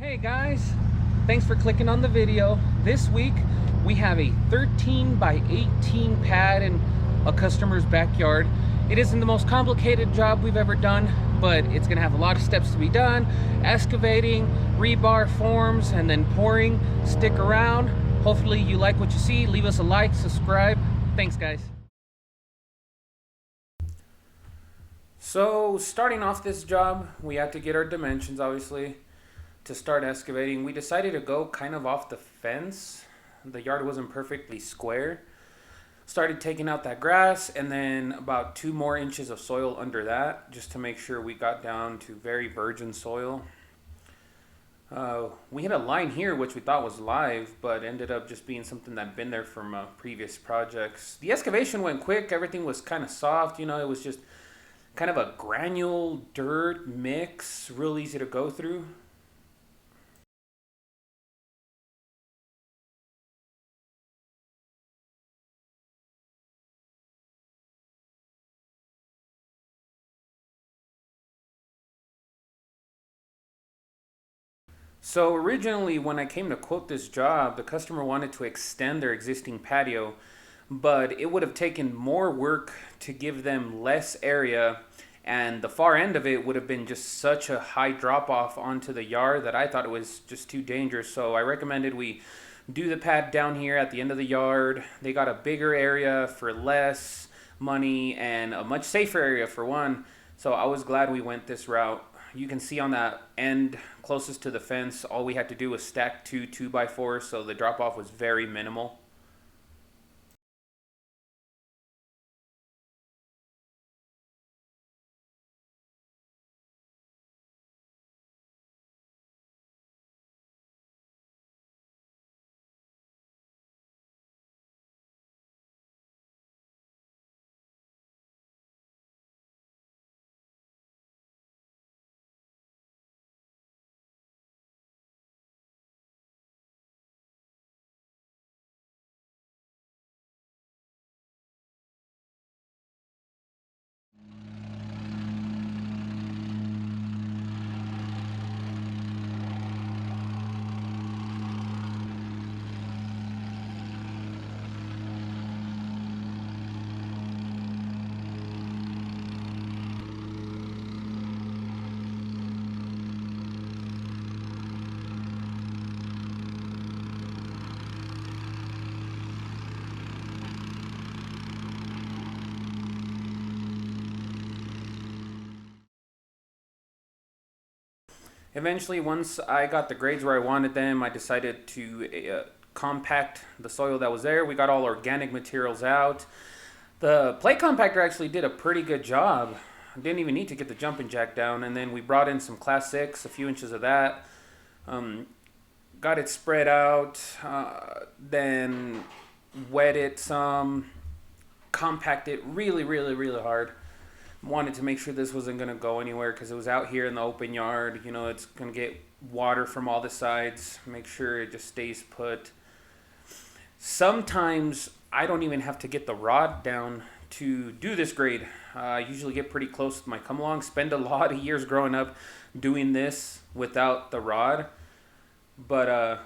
Hey guys, thanks for clicking on the video. This week we have a 13 by 18 pad in a customer's backyard. It isn't the most complicated job we've ever done, but it's gonna have a lot of steps to be done. Excavating, rebar forms, and then pouring. Stick around. Hopefully you like what you see. Leave us a like, subscribe. Thanks guys. So starting off this job, we had to get our dimensions obviously. To start excavating, we decided to go kind of off the fence. The yard wasn't perfectly square. Started taking out that grass and then about 2 more inches of soil under that just to make sure we got down to very virgin soil. We had a line here which we thought was live, but ended up just being something that had been there from previous projects. The excavation went quick. Everything was kind of soft. It was just kind of a granule dirt mix, real easy to go through. So originally, when I came to quote this job, the customer wanted to extend their existing patio, but it would have taken more work to give them less area, and the far end of it would have been just such a high drop off onto the yard that I thought it was just too dangerous. So I recommended we do the pad down here at the end of the yard. They got a bigger area for less money and a much safer area for one. So I was glad we went this route. You can see on that end closest to the fence, all we had to do was stack 2 2x4s, so the drop off was very minimal. Eventually, once I got the grades where I wanted them, I decided to compact the soil that was there. We got all organic materials out. The plate compactor actually did a pretty good job. I didn't even need to get the jumping jack down. And then we brought in some Class 6, a few inches of that. Um, got it spread out, then wet it some, compact it really, really, really hard. Wanted to make sure this wasn't going to go anywhere because it was out here in the open yard. It's going to get water from all the sides. Make sure it just stays put. Sometimes I don't even have to get the rod down to do this grade. I usually get pretty close with my come along. Spend a lot of years growing up doing this without the rod. But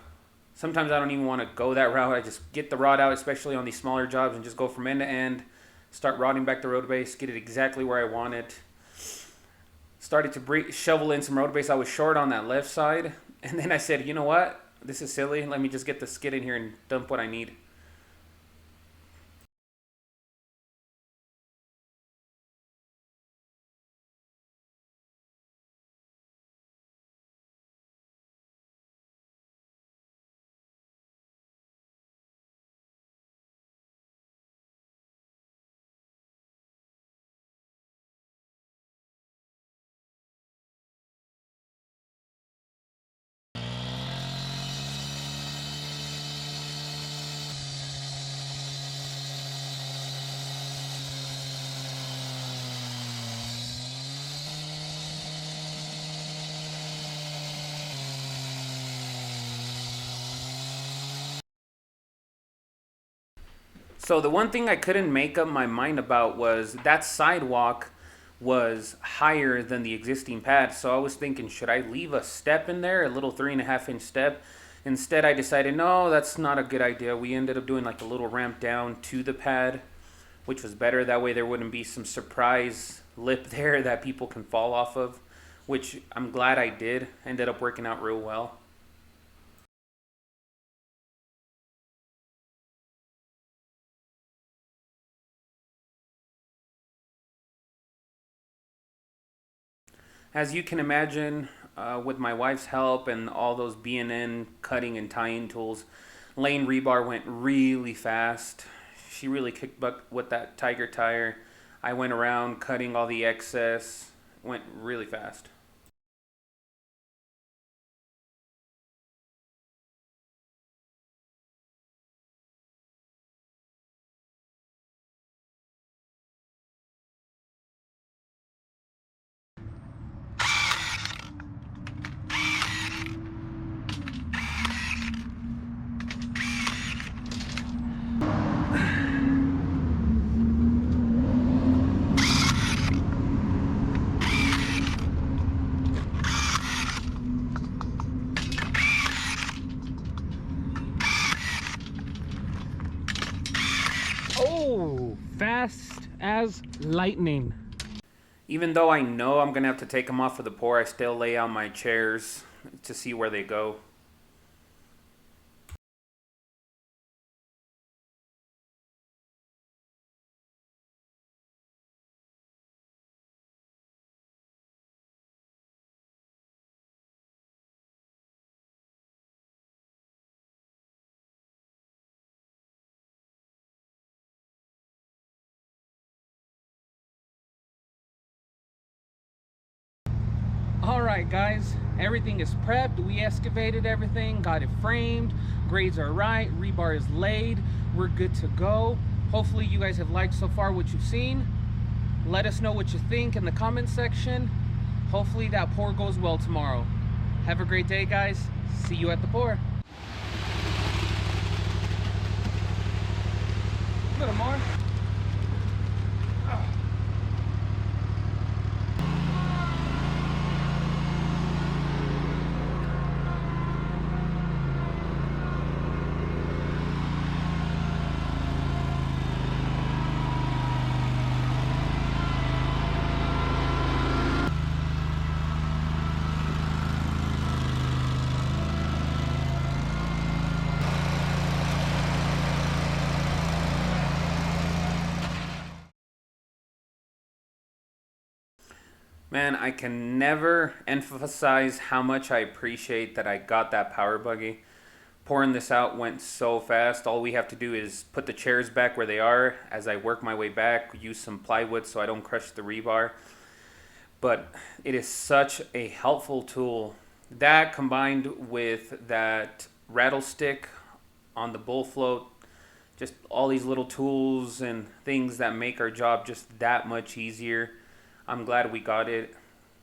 sometimes I don't even want to go that route. I just get the rod out, especially on these smaller jobs, and just go from end to end. Start rodding back the road base, get it exactly where I want it. Started to shovel in some road base. I was short on that left side. And then I said, you know what? This is silly. Let me just get the skid in here and dump what I need. So the one thing I couldn't make up my mind about was that sidewalk was higher than the existing pad. So I was thinking, should I leave a step in there, a little 3.5 inch step? Instead, I decided, no, that's not a good idea. We ended up doing like a little ramp down to the pad, which was better. That way there wouldn't be some surprise lip there that people can fall off of, which I'm glad I did. Ended up working out real well. As you can imagine, with my wife's help and all those B&N cutting and tying tools, lane rebar went really fast. She really kicked butt with that Tiger tire. I went around cutting all the excess. Went really fast. Oh, fast as lightning. Even though I know I'm going to have to take them off for the pour, I still lay out my chairs to see where they go. All right, guys, everything is prepped. We excavated everything, got it framed. Grades are right, rebar is laid. We're good to go. Hopefully you guys have liked so far what you've seen. Let us know what you think in the comment section. Hopefully that pour goes well tomorrow. Have a great day, guys. See you at the pour. A little more. Man, I can never emphasize how much I appreciate that I got that power buggy. Pouring this out went so fast. All we have to do is put the chairs back where they are as I work my way back, use some plywood so I don't crush the rebar. But it is such a helpful tool. That combined with that rattle stick on the bull float, just all these little tools and things that make our job just that much easier. I'm glad we got it.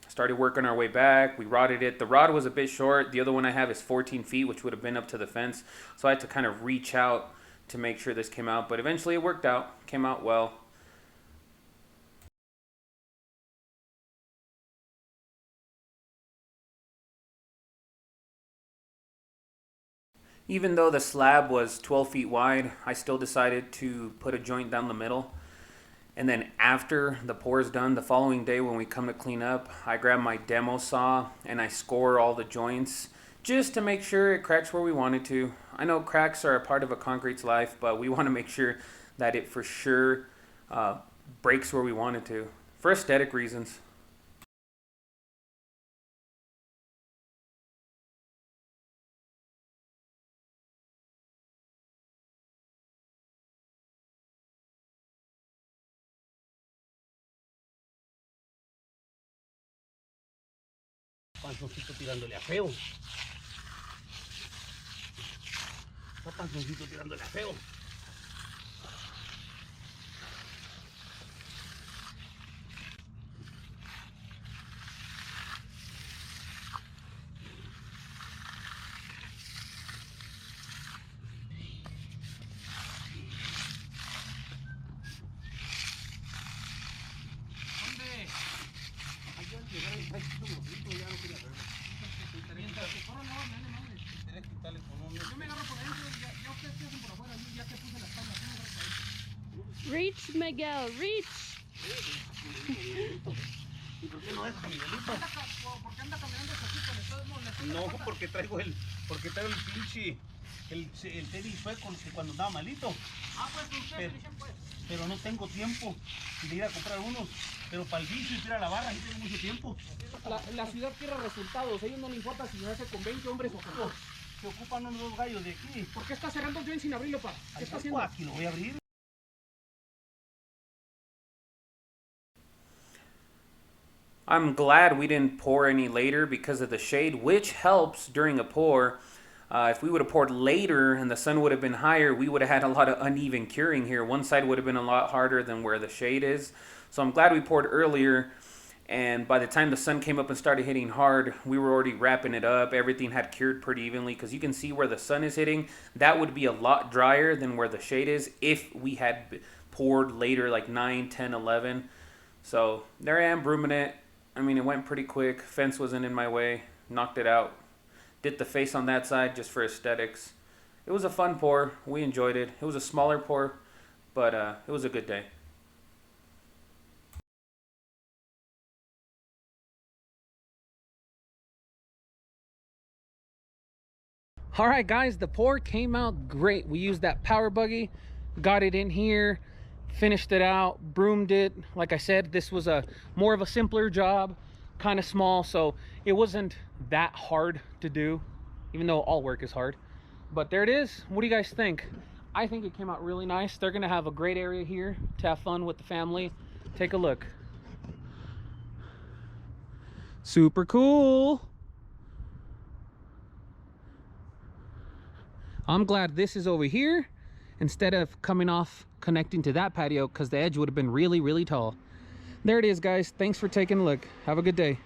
Started working our way back. We rodded it. The rod was a bit short. The other one I have is 14 feet, which would have been up to the fence. So I had to kind of reach out to make sure this came out. But eventually it worked out. Came out well. Even though the slab was 12 feet wide, I still decided to put a joint down the middle. And then after the pour is done, the following day when we come to clean up, I grab my demo saw and I score all the joints just to make sure it cracks where we want it to. I know cracks are a part of a concrete's life, but we want to make sure that it for sure breaks where we want it to for aesthetic reasons. Panzoncito tirándole a feo. Está panzoncito tirándole a feo. ¿Dónde? Reach, Miguel, reach. ¿Y por qué no dejas a Miguelito? ¿Por qué anda caminando así con estas molestias? No, porque traigo el pinche, el tenis fue cuando andaba malito. Ah, pues ustedes dicen pues. Pero no tengo tiempo de ir a comprar unos. Pero para el vicio y ir a la barra sí tengo mucho tiempo. La ciudad quiere resultados. A ellos no les importa si se hace con 20 hombres o con dos. Se ocupan unos dos gallos de aquí. ¿Por qué está cerrando el joint sin abrirlo, pa? ¿Qué está haciendo? Aquí lo voy a abrir. I'm glad we didn't pour any later because of the shade, which helps during a pour. If we would have poured later and the sun would have been higher, we would have had a lot of uneven curing here. One side would have been a lot harder than where the shade is. So I'm glad we poured earlier. And by the time the sun came up and started hitting hard, we were already wrapping it up. Everything had cured pretty evenly because you can see where the sun is hitting. That would be a lot drier than where the shade is if we had poured later, like 9, 10, 11. So there I am brooming it. I mean, it went pretty quick. Fence wasn't in my way. Knocked it out. Did the face on that side just for aesthetics. It was a fun pour. We enjoyed it. It was a smaller pour, but it was a good day. All right, guys, the pour came out great. We used that power buggy, got it in here, finished it out, broomed it. Like I said, this was a more of a simpler job, kind of small, so it wasn't that hard to do, even though all work is hard. But there it is. What do you guys think? I think it came out really nice. They're gonna have a great area here to have fun with the family. Take a look. Super cool. I'm glad this is over here instead of coming off connecting to that patio because the edge would have been really, really tall. There it is, guys. Thanks for taking a look. Have a good day.